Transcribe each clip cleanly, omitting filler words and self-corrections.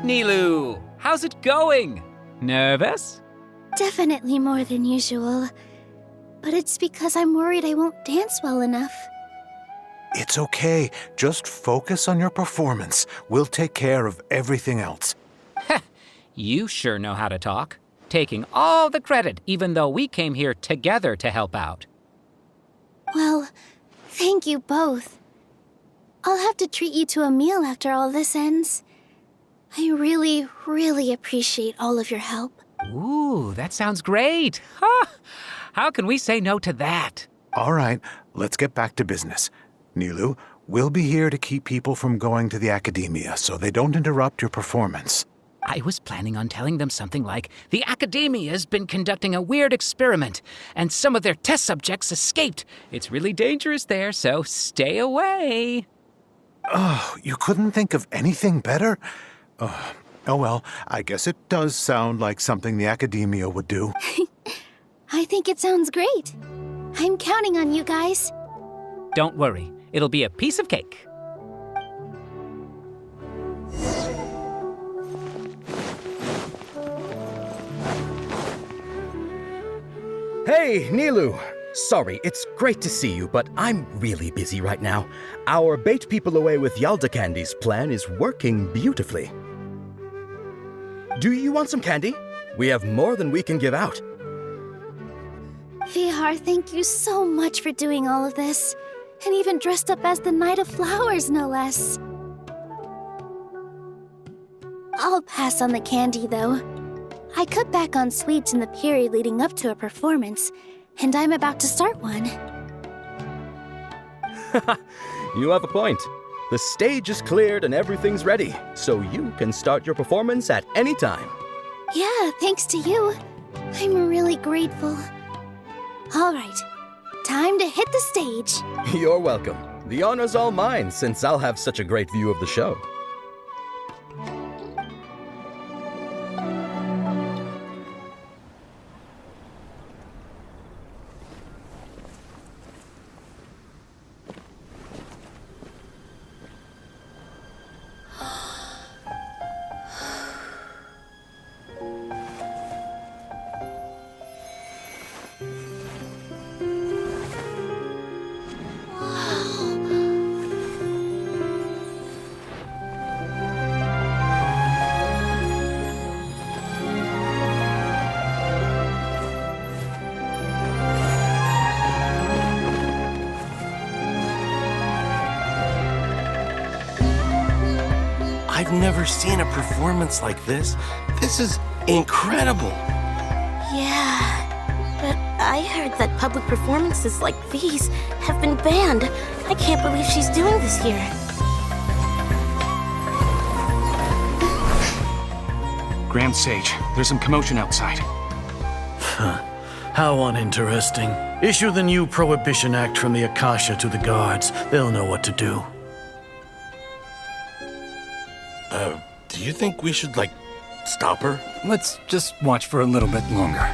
Nilu, how's it going? Nervous? Definitely more than usual. But it's because I'm worried I won't dance well enough. It's okay. Just focus on your performance. We'll take care of everything else. You sure know how to talk. Taking all the credit, even though we came here together to help out. Well, thank you both. I'll have to treat you to a meal after all this ends. I really, really appreciate all of your help. Ooh, that sounds great. Huh? How can we say no to that? All right, let's get back to business. Nilu, we'll be here to keep people from going to the academia so they don't interrupt your performance. I was planning on telling them something like, the academia's been conducting a weird experiment, and some of their test subjects escaped. It's really dangerous there, so stay away. Oh, you couldn't think of anything better? Oh well, I guess it does sound like something the academia would do. I think it sounds great. I'm counting on you guys. Don't worry, it'll be a piece of cake. Hey, Nilu! Sorry, it's great to see you, but I'm really busy right now. Our Bait People Away with Yalda Candies plan is working beautifully. Do you want some candy? We have more than we can give out. Vihar, thank you so much for doing all of this. And even dressed up as the Knight of Flowers, no less. I'll pass on the candy, though. I cut back on sweets in the period leading up to a performance, and I'm about to start one. You have a point. The stage is cleared and everything's ready, so you can start your performance at any time. Yeah, thanks to you. I'm really grateful. All right, time to hit the stage. You're welcome. The honor's all mine, since I'll have such a great view of the show. I've never seen a performance like this. This is incredible. Yeah, but I heard that public performances like these have been banned. I can't believe she's doing this here. Grand Sage, there's some commotion outside. How uninteresting. Issue the new Prohibition Act from the Akasha to the guards. They'll know what to do. Do you think we should, stop her? Let's just watch for a little bit longer.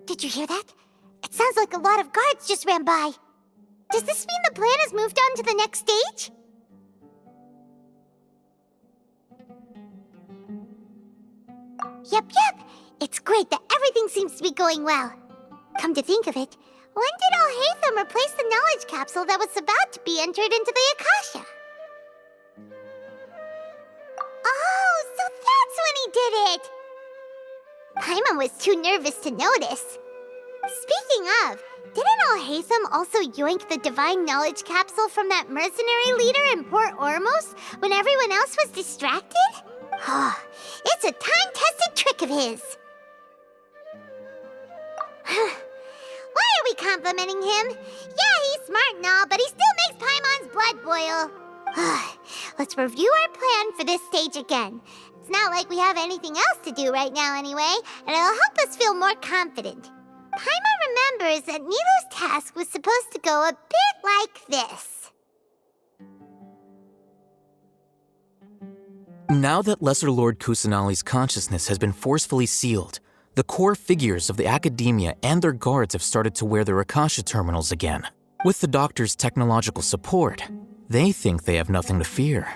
Did you hear that? It sounds like a lot of guards just ran by. Does this mean the plan has moved on to the next stage? Yep. It's great that everything seems to be going well. Come to think of it, when did Alhaitham replace the knowledge capsule that was about to be entered into the Akasha? Oh, so that's when he did it! Paimon was too nervous to notice. Speaking of, didn't Alhaitham also yoink the divine knowledge capsule from that mercenary leader in Port Ormos when everyone else was distracted? Oh, it's a time-tested trick of his. Why are we complimenting him? Yeah, he's smart and all, but he still makes Paimon's blood boil. Let's review our plan for this stage again. It's not like we have anything else to do right now anyway, and it'll help us feel more confident. Paimon remembers that Nilu's task was supposed to go a bit like this. Now that Lesser Lord Kusanali's consciousness has been forcefully sealed, the core figures of the academia and their guards have started to wear their Akasha terminals again. With the doctor's technological support, they think they have nothing to fear.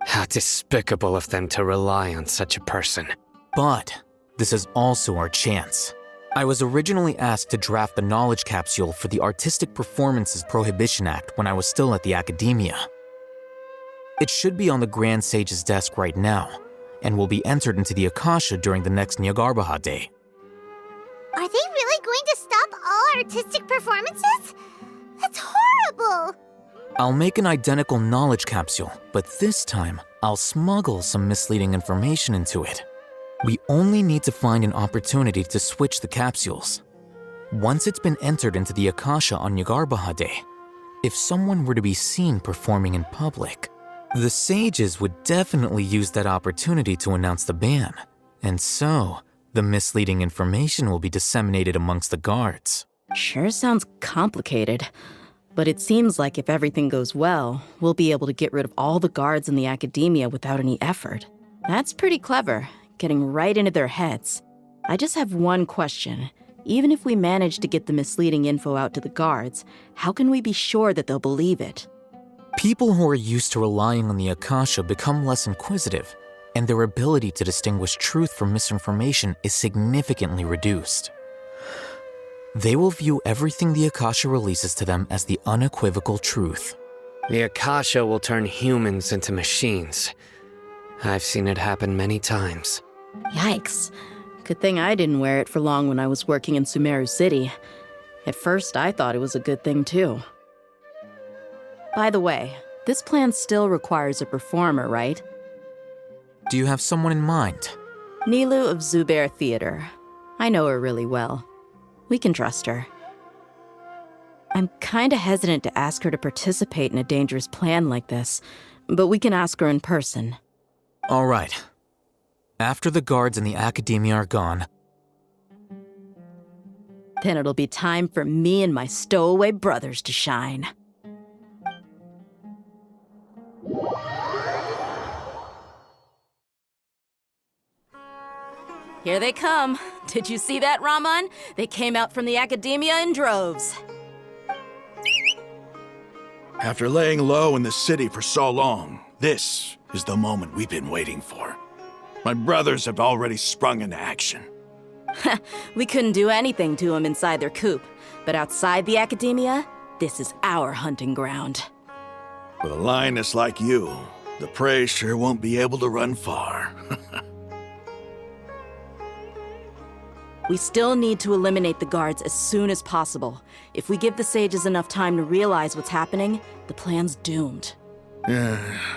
How despicable of them to rely on such a person. But this is also our chance. I was originally asked to draft the knowledge capsule for the Artistic Performances Prohibition Act when I was still at the academia. It should be on the Grand Sage's desk right now, and will be entered into the Akasha during the next Jngarbha day. Are they really going to stop all artistic performances? That's horrible! I'll make an identical knowledge capsule, but this time, I'll smuggle some misleading information into it. We only need to find an opportunity to switch the capsules. Once it's been entered into the Akasha on Jngarbha day, if someone were to be seen performing in public, the sages would definitely use that opportunity to announce the ban, and so the misleading information will be disseminated amongst the guards. Sure sounds complicated, but it seems like if everything goes well, we'll be able to get rid of all the guards in the academia without any effort. That's pretty clever, getting right into their heads. I just have one question. Even if we manage to get the misleading info out to the guards, how can we be sure that they'll believe it? People who are used to relying on the Akasha become less inquisitive, and their ability to distinguish truth from misinformation is significantly reduced. They will view everything the Akasha releases to them as the unequivocal truth. The Akasha will turn humans into machines. I've seen it happen many times. Yikes. Good thing I didn't wear it for long when I was working in Sumeru City. At first, I thought it was a good thing too. By the way, this plan still requires a performer, right? Do you have someone in mind? Nilu of Zubair Theater. I know her really well. We can trust her. I'm kinda hesitant to ask her to participate in a dangerous plan like this, but we can ask her in person. All right. After the guards in the academia are gone, then it'll be time for me and my stowaway brothers to shine. Here they come. Did you see that, Raman? They came out from the academia in droves. After laying low in the city for so long, this is the moment we've been waiting for. My brothers have already sprung into action. We couldn't do anything to them inside their coop, but outside the academia, this is our hunting ground. With a lioness like you, the prey sure won't be able to run far. We still need to eliminate the guards as soon as possible. If we give the sages enough time to realize what's happening, the plan's doomed.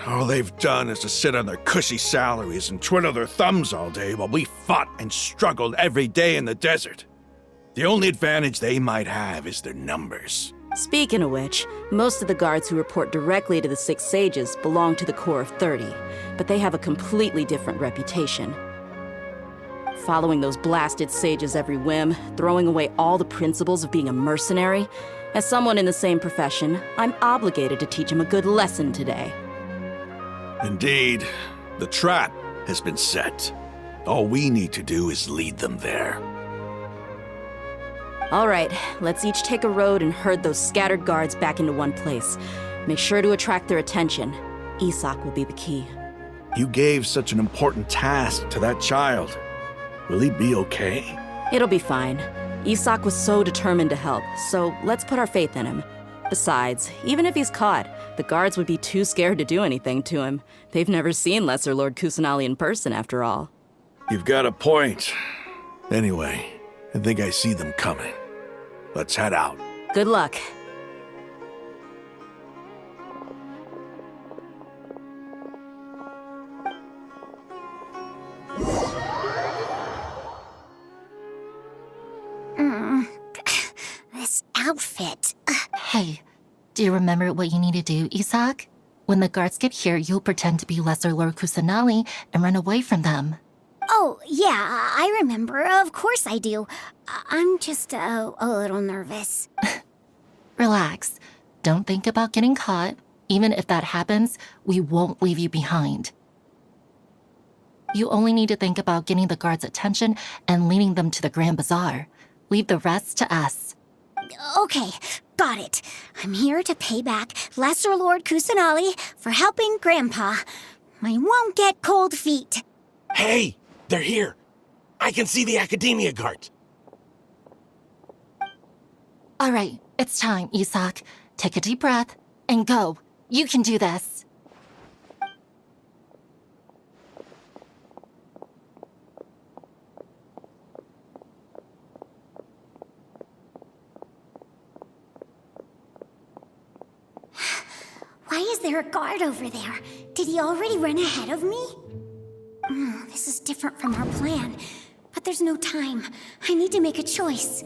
All they've done is to sit on their cushy salaries and twiddle their thumbs all day while we fought and struggled every day in the desert. The only advantage they might have is their numbers. Speaking of which, most of the guards who report directly to the 6 sages belong to the Corps of 30, but they have a completely different reputation. Following those blasted sages every whim, throwing away all the principles of being a mercenary. As someone in the same profession, I'm obligated to teach them a good lesson today. Indeed, the trap has been set. All we need to do is lead them there. All right, let's each take a road and herd those scattered guards back into one place. Make sure to attract their attention. Isak will be the key. You gave such an important task to that child. Will he be okay? It'll be fine. Isak was so determined to help, so let's put our faith in him. Besides, even if he's caught, the guards would be too scared to do anything to him. They've never seen Lesser Lord Kusanali in person, after all. You've got a point. Anyway, I think I see them coming. Let's head out. Good luck. This outfit. Hey, do you remember what you need to do, Isak? When the guards get here, you'll pretend to be Lesser Lord Kusanali and run away from them. Oh, yeah, I remember. Of course I do. I'm just a little nervous. Relax. Don't think about getting caught. Even if that happens, we won't leave you behind. You only need to think about getting the guards' attention and leading them to the Grand Bazaar. Leave the rest to us. Okay, got it. I'm here to pay back Lesser Lord Kusanali for helping Grandpa. I won't get cold feet. Hey, they're here. I can see the Academia guards. All right, it's time, Isak. Take a deep breath and go. You can do this. Why is there a guard over there? Did he already run ahead of me? This is different from our plan. But there's no time. I need to make a choice.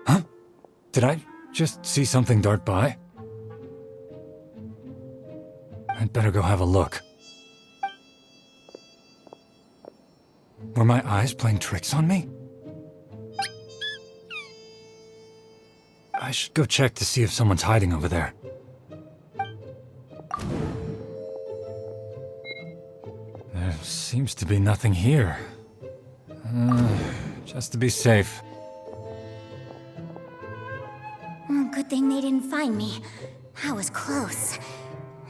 Huh? Did I just see something dart by? I'd better go have a look. Were my eyes playing tricks on me? I should go check to see if someone's hiding over there. There seems to be nothing here. Just to be safe. Good thing they didn't find me. That was close.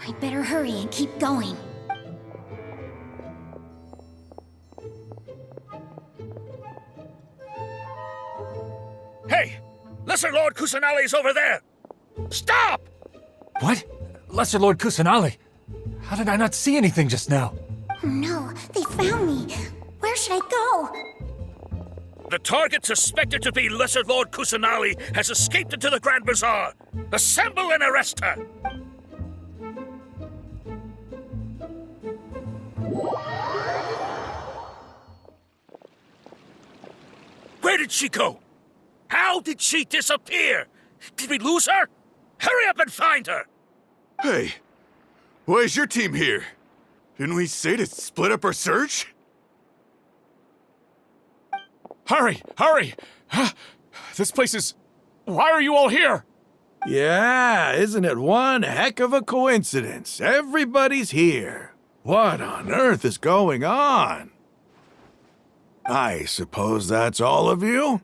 I'd better hurry and keep going. Hey! Lesser Lord Kusanali's over there! Stop! What? Lesser Lord Kusanali? How did I not see anything just now? Oh no, they found me. Where should I go? The target suspected to be Lesser Lord Kusanali has escaped into the Grand Bazaar. Assemble and arrest her! Where did she go? How did she disappear? Did we lose her? Hurry up and find her! Hey, why is your team here? Didn't we say to split up our search? Hurry! Hurry! This place is... Why are you all here? Yeah, isn't it one heck of a coincidence? Everybody's here. What on earth is going on? I suppose that's all of you?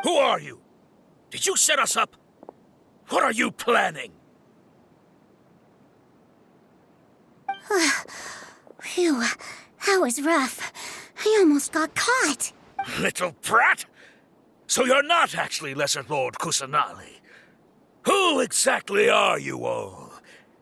Who are you? Did you set us up? What are you planning? Phew, that was rough. I almost got caught. Little brat! So you're not actually Lesser Lord Kusanali. Who exactly are you all?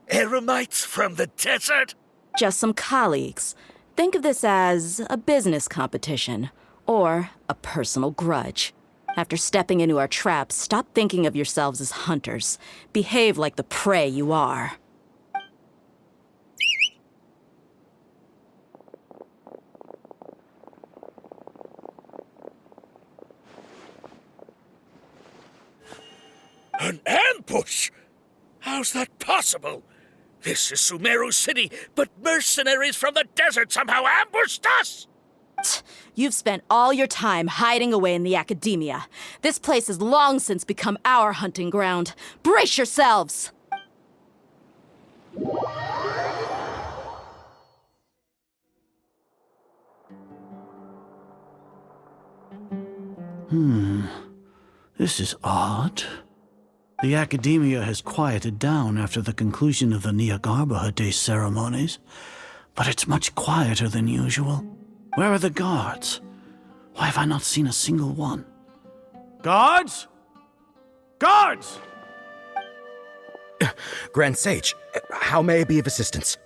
Eremites from the desert? Just some colleagues. Think of this as a business competition, or a personal grudge. After stepping into our traps, stop thinking of yourselves as hunters. Behave like the prey you are. An ambush? How's that possible? This is Sumeru City, but mercenaries from the desert somehow ambushed us! You've spent all your time hiding away in the Academia. This place has long since become our hunting ground. Brace yourselves! This is odd. The Academia has quieted down after the conclusion of the Jngarbha Day ceremonies, but it's much quieter than usual. Where are the guards? Why have I not seen a single one? Guards! Guards! Grand Sage, how may I be of assistance?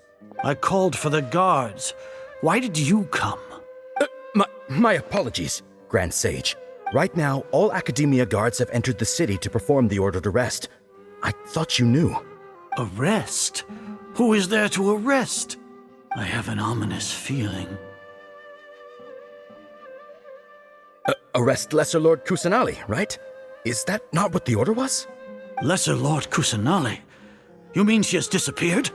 I called for the guards. Why did you come? My apologies, Grand Sage. Right now, all Academia guards have entered the city to perform the ordered arrest. I thought you knew. Arrest? Who is there to arrest? I have an ominous feeling. Arrest Lesser Lord Kusanali, right? Is that not what the order was? Lesser Lord Kusanali? You mean she has disappeared?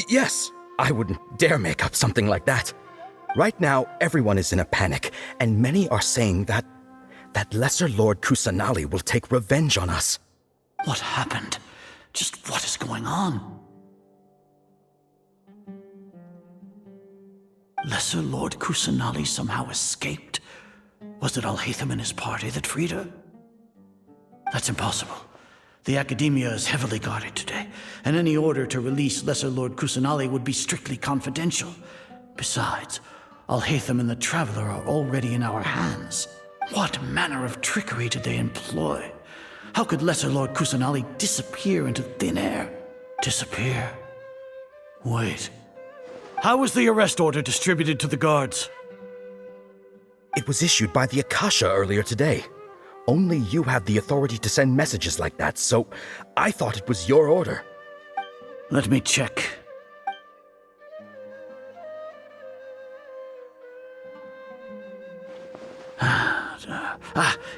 Yes. I wouldn't dare make up something like that. Right now, everyone is in a panic, and many are saying that Lesser Lord Kusanali will take revenge on us. What happened? Just what is going on? Lesser Lord Kusanali somehow escaped? Was it Alhaitham and his party that freed her? That's impossible. The Academia is heavily guarded today, and any order to release Lesser Lord Kusanali would be strictly confidential. Besides, Alhaitham and the Traveler are already in our hands. What manner of trickery did they employ? How could Lesser Lord Kusanali disappear into thin air? Disappear? Wait. How was the arrest order distributed to the guards? It was issued by the Akasha earlier today. Only you have the authority to send messages like that, so I thought it was your order. Let me check.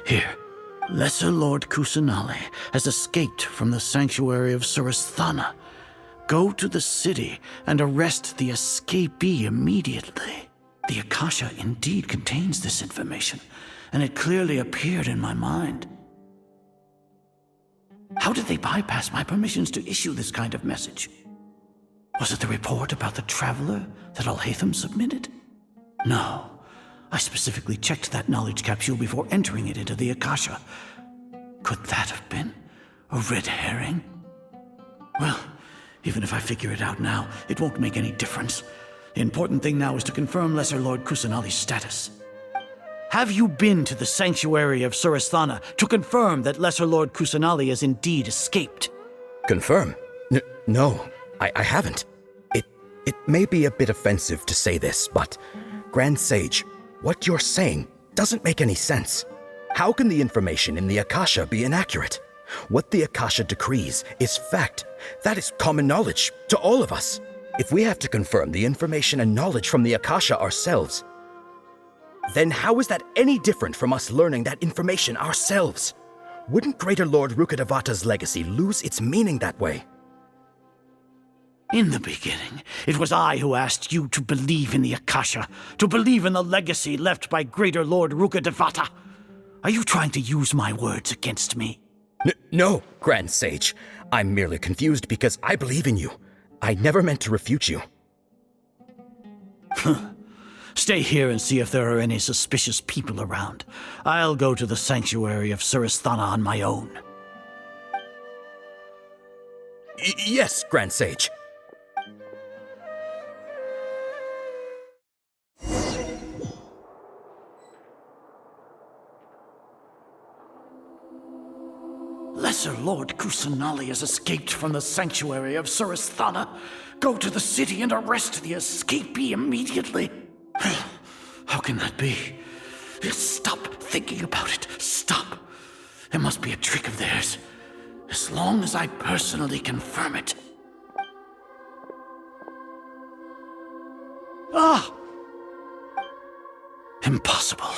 Here. Lesser Lord Kusanali has escaped from the sanctuary of Surasthana. Go to the city and arrest the escapee immediately. The Akasha indeed contains this information, and it clearly appeared in my mind. How did they bypass my permissions to issue this kind of message? Was it the report about the Traveler that Alhaitham submitted? No. I specifically checked that knowledge capsule before entering it into the Akasha. Could that have been a red herring? Well, even if I figure it out now, it won't make any difference. The important thing now is to confirm Lesser Lord Kusanali's status. Have you been to the sanctuary of Surasthana to confirm that Lesser Lord Kusanali has indeed escaped? Confirm? No, I haven't. It may be a bit offensive to say this, but Grand Sage, what you're saying doesn't make any sense. How can the information in the Akasha be inaccurate? What the Akasha decrees is fact. That is common knowledge to all of us. If we have to confirm the information and knowledge from the Akasha ourselves, then how is that any different from us learning that information ourselves? Wouldn't Greater Lord Rukkhadevata's legacy lose its meaning that way? In the beginning, it was I who asked you to believe in the Akasha, to believe in the legacy left by Greater Lord Rukkhadevata. Are you trying to use my words against me? No, Grand Sage. I'm merely confused because I believe in you. I never meant to refute you. Stay here and see if there are any suspicious people around. I'll go to the sanctuary of Surasthana on my own. Yes, Grand Sage. Lesser Lord Kusanali has escaped from the sanctuary of Surasthana. Go to the city and arrest the escapee immediately. How can that be? Stop thinking about it. Stop. It must be a trick of theirs. As long as I personally confirm it. Ah! Impossible.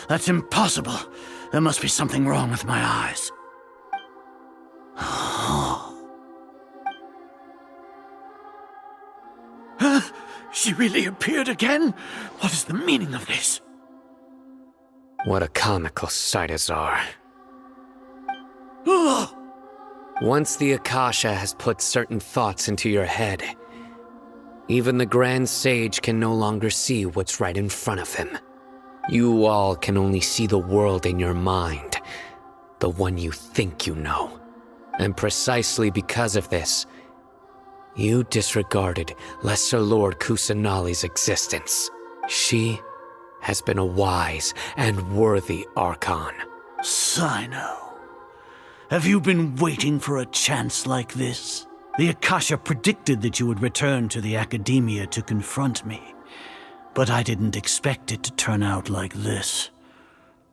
That's impossible. There must be something wrong with my eyes. She really appeared again? What is the meaning of this? What a comical sight, Azar. Once the Akasha has put certain thoughts into your head, even the Grand Sage can no longer see what's right in front of him. You all can only see the world in your mind, the one you think you know. And precisely because of this, you disregarded Lesser Lord Kusanali's existence. She has been a wise and worthy Archon. Sino, have you been waiting for a chance like this? The Akasha predicted that you would return to the Academia to confront me, but I didn't expect it to turn out like this.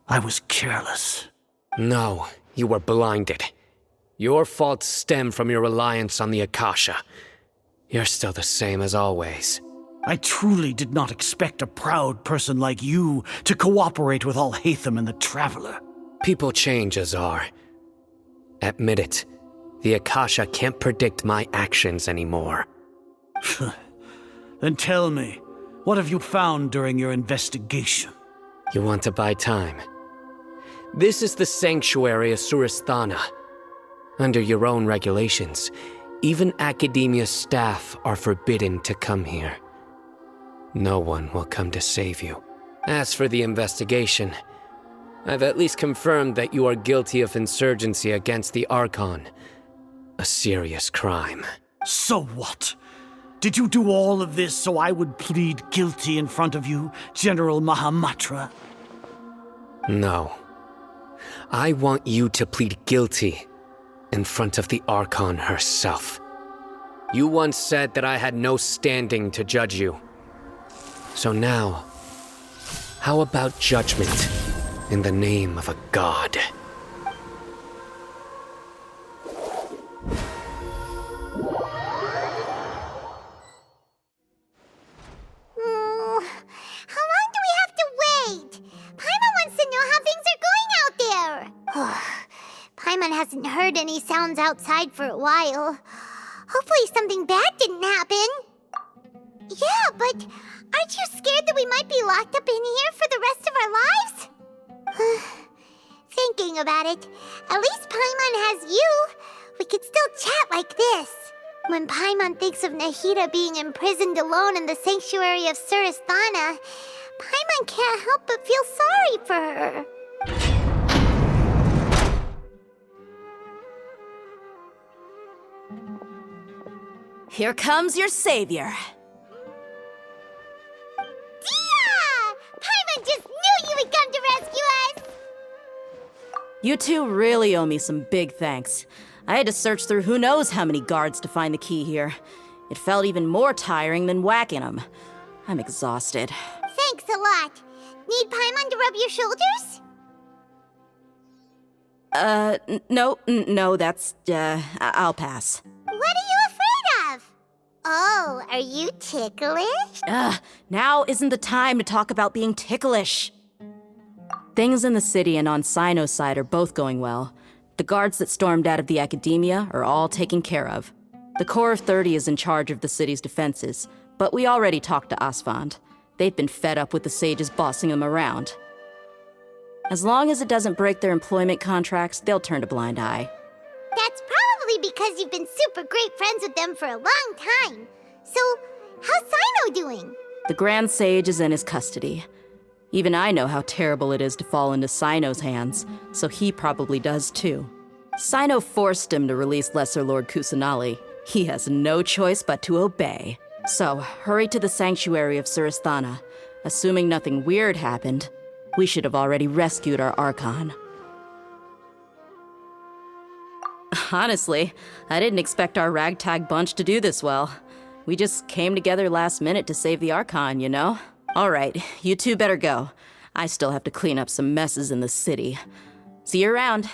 I was careless. No, you were blinded. Your faults stem from your reliance on the Akasha. You're still the same as always. I truly did not expect a proud person like you to cooperate with Alhaitham and the Traveler. People change, Azar. Admit it. The Akasha can't predict my actions anymore. Then tell me, what have you found during your investigation? You want to buy time? This is the sanctuary of Surasthana. Under your own regulations, even Academia staff are forbidden to come here. No one will come to save you. As for the investigation, I've at least confirmed that you are guilty of insurgency against the Archon. A serious crime. So what? Did you do all of this so I would plead guilty in front of you, General Mahamatra? No. I want you to plead guilty in front of the Archon herself. You once said that I had no standing to judge you. So now, how about judgment in the name of a god? How long do we have to wait? Paimon wants to know how things are going out there. Paimon hasn't heard any sounds outside for a while. Hopefully something bad didn't happen. Yeah, but aren't you scared that we might be locked up in here for the rest of our lives? Thinking about it, at least Paimon has you. We could still chat like this. When Paimon thinks of Nahida being imprisoned alone in the sanctuary of Surasthana, Paimon can't help but feel sorry for her. Here comes your savior. Dia! Paimon just knew you would come to rescue us! You two really owe me some big thanks. I had to search through who knows how many guards to find the key here. It felt even more tiring than whacking them. I'm exhausted. Thanks a lot. Need Paimon to rub your shoulders? No, that's, I'll pass. What are you afraid of? Oh, are you ticklish? Now isn't the time to talk about being ticklish. Things in the city and on Sino's side are both going well. The guards that stormed out of the Academia are all taken care of. The Corps of 30 is in charge of the city's defenses, but we already talked to Asfand. They've been fed up with the sages bossing them around. As long as it doesn't break their employment contracts, they'll turn a blind eye. That's probably because you've been super great friends with them for a long time. So, how's Sino doing? The Grand Sage is in his custody. Even I know how terrible it is to fall into Sino's hands, so he probably does too. Sino forced him to release Lesser Lord Kusanali. He has no choice but to obey. So, hurry to the sanctuary of Surasthana. Assuming nothing weird happened, we should have already rescued our Archon. Honestly, I didn't expect our ragtag bunch to do this well. We just came together last minute to save the Archon, you know? All right, you two better go. I still have to clean up some messes in the city. See you around.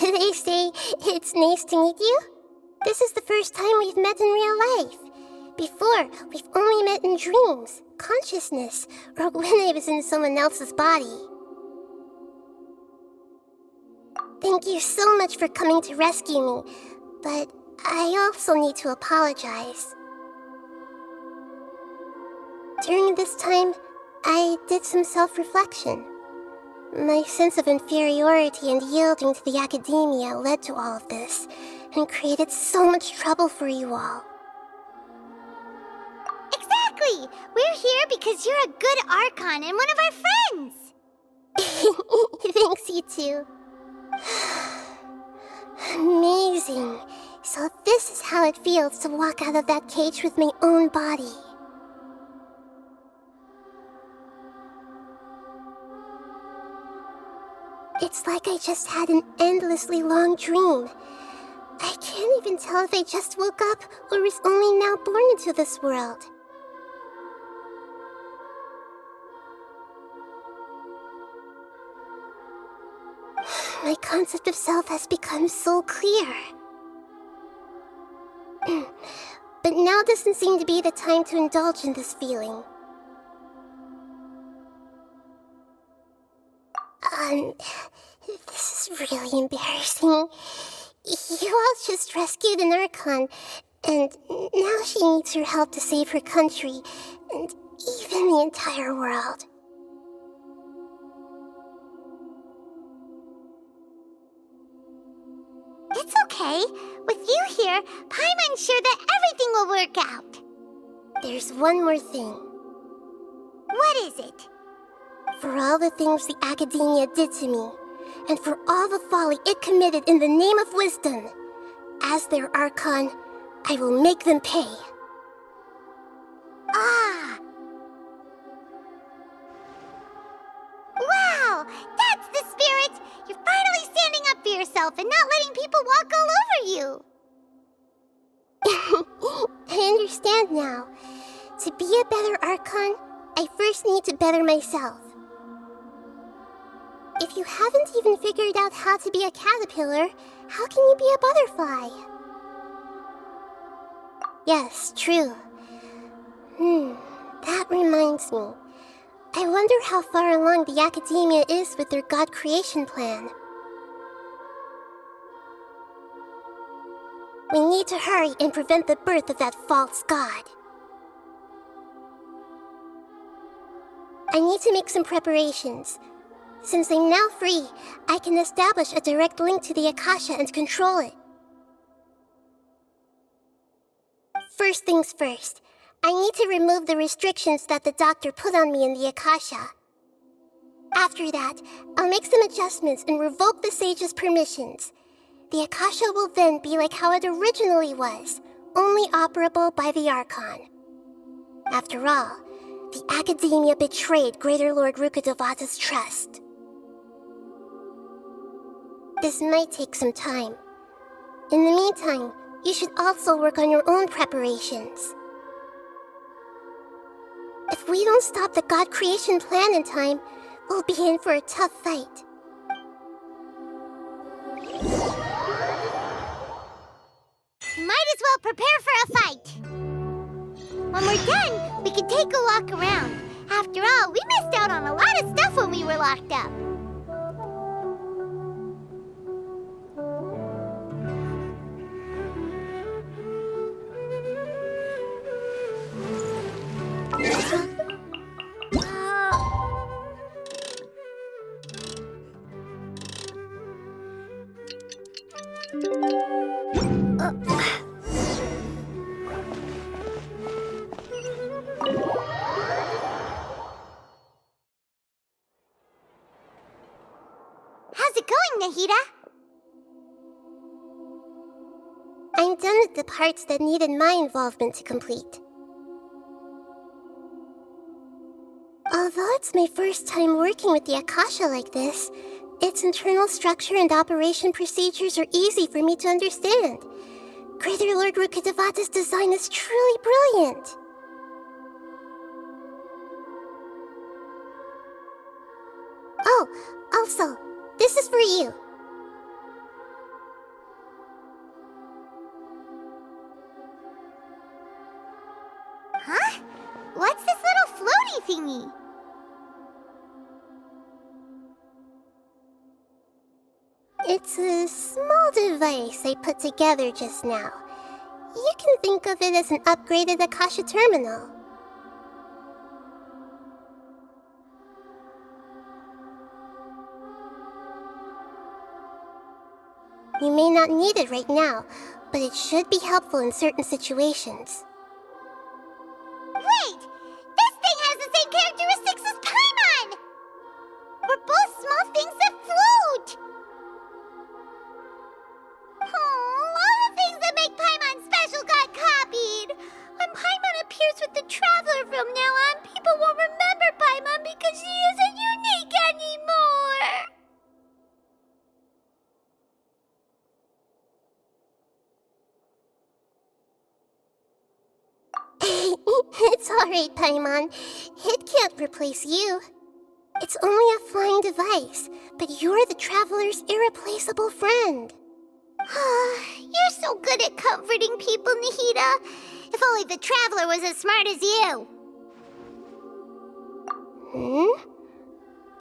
They say it's nice to meet you? This is the first time we've met in real life. Before, we've only met in dreams, consciousness, or when I was in someone else's body. Thank you so much for coming to rescue me, but I also need to apologize. During this time, I did some self-reflection. My sense of inferiority and yielding to the academia led to all of this, and created so much trouble for you all. Exactly! We're here because you're a good Archon and one of our friends! Thanks, you two. Amazing. So this is how it feels to walk out of that cage with my own body. It's like I just had an endlessly long dream. I can't even tell if I just woke up or was only now born into this world. My concept of self has become so clear. But now doesn't seem to be the time to indulge in this feeling. This is really embarrassing. You all just rescued an Archon, and now she needs your help to save her country, and even the entire world. It's okay. With you here, Paimon's sure that everything will work out. There's one more thing. What is it? For all the things the academia did to me, and for all the folly it committed in the name of wisdom, as their Archon, I will make them pay. Ah! Wow! That's the spirit! You're finally standing up for yourself and not letting people walk all over you! I understand now. To be a better Archon, I first need to better myself. If you haven't even figured out how to be a caterpillar, how can you be a butterfly? Yes, true. That reminds me. I wonder how far along the academia is with their God creation plan. We need to hurry and prevent the birth of that false god. I need to make some preparations. Since I'm now free, I can establish a direct link to the Akasha and control it. First things first, I need to remove the restrictions that the doctor put on me in the Akasha. After that, I'll make some adjustments and revoke the sage's permissions. The Akasha will then be like how it originally was, only operable by the Archon. After all, the academia betrayed Greater Lord Rukkhadevata's trust. This might take some time. In the meantime, you should also work on your own preparations. If we don't stop the God creation plan in time, we'll be in for a tough fight. Might as well prepare for a fight. When we're done, we can take a walk around. After all, we missed out on a lot of stuff when we were locked up. How's it going, Nahida? I'm done with the parts that needed my involvement to complete. Although it's my first time working with the Akasha like this, its internal structure and operation procedures are easy for me to understand. Greater Lord Rukkhadevata's design is truly brilliant. Oh, also, this is for you. thingy. It's a small device I put together just now. You can think of it as an upgraded Akasha terminal. You may not need it right now, but it should be helpful in certain situations. Wait! This thing has the same characteristics as Paimon! We're both small things that float! Oh, all the things that make Paimon special got copied! When Paimon appears with the Traveler from now on, people won't remember Paimon because she isn't unique anymore! It's alright, Paimon. It can't replace you. It's only a flying device, but you're the Traveler's irreplaceable friend. You're so good at comforting people, Nahida. If only the Traveler was as smart as you.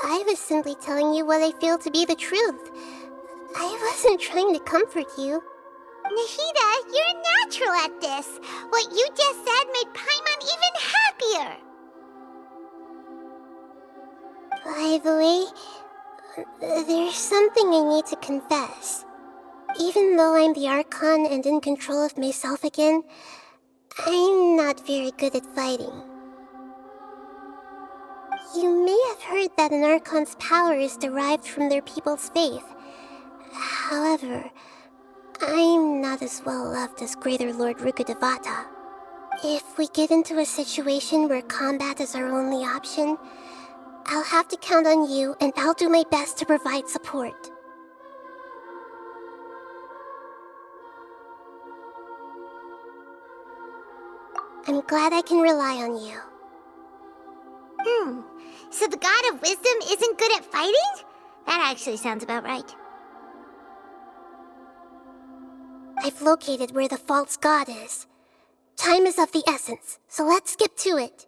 I was simply telling you what I feel to be the truth. I wasn't trying to comfort you. Nahida, you're natural at this. What you just said made Paimon even happier. By the way, there's something I need to confess. Even though I'm the Archon and in control of myself again, I'm not very good at fighting. You may have heard that an Archon's power is derived from their people's faith. However, I'm not as well loved as Greater Lord Rukkhadevata. If we get into a situation where combat is our only option, I'll have to count on you, and I'll do my best to provide support. I'm glad I can rely on you. So the God of Wisdom isn't good at fighting? That actually sounds about right. I've located where the false god is. Time is of the essence, so let's skip to it.